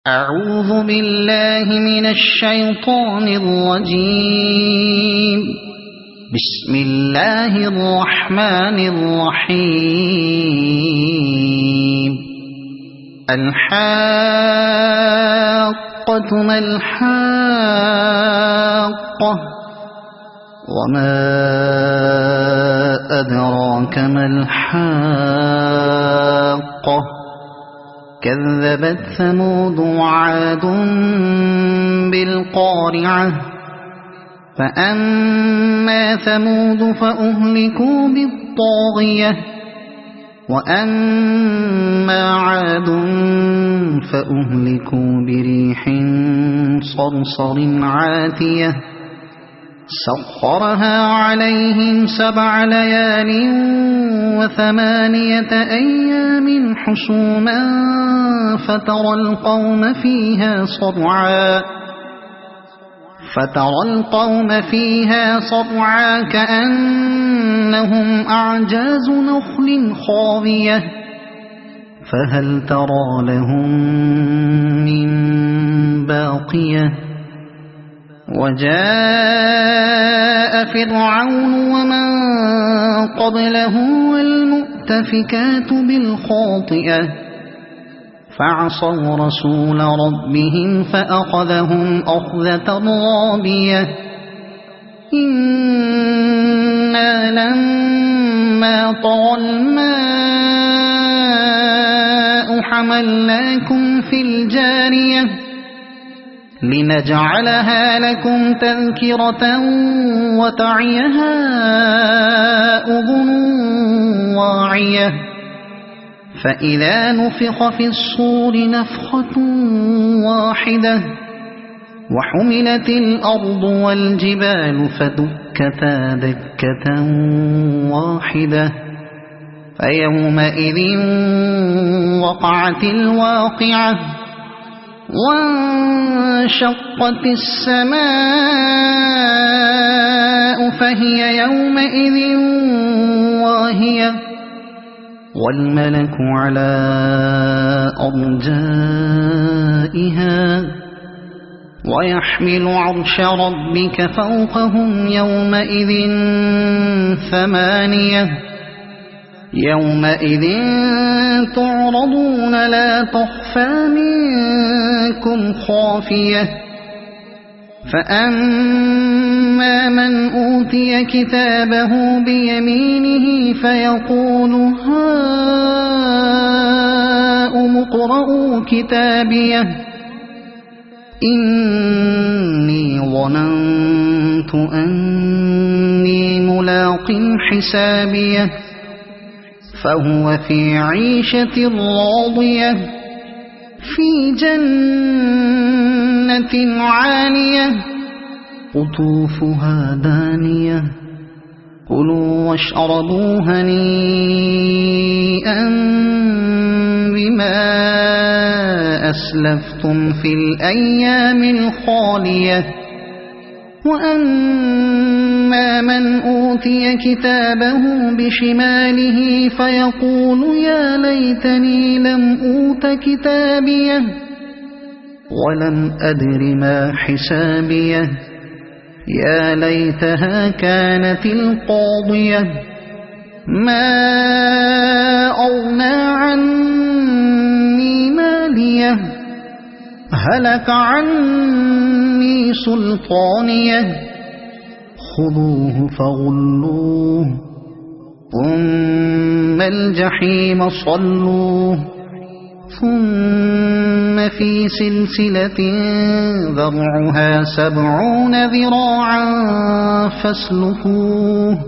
أعوذ بالله من الشيطان الرجيم. بسم الله الرحمن الرحيم. الحاقة ما الحاقة وما أدراك ما الحاقة كذبت ثمود وعاد بالقارعة فأما ثمود فأهلكوا بالطاغية وأما عاد فأهلكوا بريح صرصر عاتية سخرها عليهم 7 ليال و8 أيام حسوما فترى القوم فيها صرعا كأنهم أعجاز نخل خاوية فهل ترى لهم من باقية وجاء فرعون ومن قبله والمؤتفكات بالخاطئة فعصوا رسول ربهم فأخذهم أخذة رابية إنا لما طغى الماء حملناكم في الجارية لنجعلها لكم تذكرة وتعيها أذن واعية فإذا نفخ في الصور نفخة واحدة وحملت الأرض والجبال فدكتا دكة واحدة فيومئذ وقعت الواقعة وانشقت السماء فهي يومئذ واهية والملك على أرجائها ويحمل عرش ربك فوقهم يومئذ 8 يومئذ تعرضون لا تخفى منكم خافية فأما من أوتي كتابه بيمينه فيقول هاؤم اقرءوا كتابيه إني ظننت أني ملاق حسابيه فهو في عيشة راضية في جنة عالية قطوفها دانية كلوا واشربوا هنيئا بما أسلفتم في الأيام الخالية وأما من أوتي كتابه بشماله فيقول يا ليتني لم أوت كتابيه ولم أدر ما حسابيه يا ليتها كانت القاضية ما أغنى عني ماليه هلك عني سلطانيه خذوه فغلوه ثم الجحيم صلوه ثم في سلسلة ذرعها 70 ذراعا فاسلكوه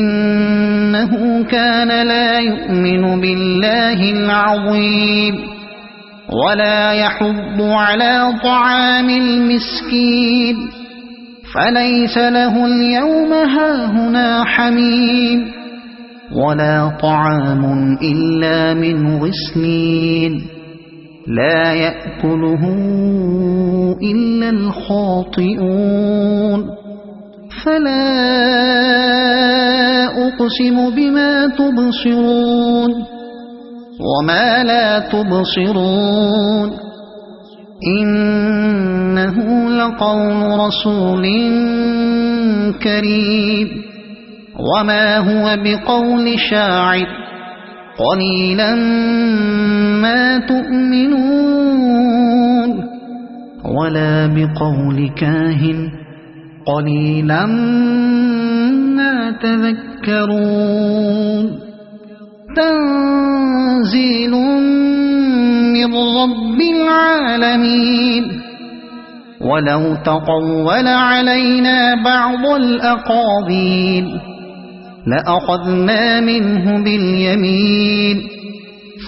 إنه كان لا يؤمن بالله العظيم ولا يحض على طعام المسكين فليس له اليوم هاهنا حميم ولا طعام إلا من غسلين لا يأكله إلا الخاطئون فلا أقسم بما تبصرون وما لا تبصرون إنه لقول رسول كريم وما هو بقول شاعر قليلا ما تؤمنون ولا بقول كاهن قليلا ما تذكرون تنزيل من رب العالمين ولو تقول علينا بعض الأقاويل لأخذنا منه باليمين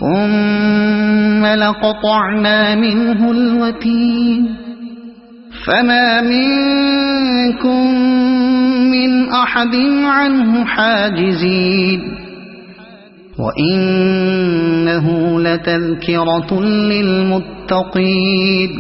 ثم لقطعنا منه الوتين فما منكم من أحد عنه حاجزين وإنه لتذكرة للمتقين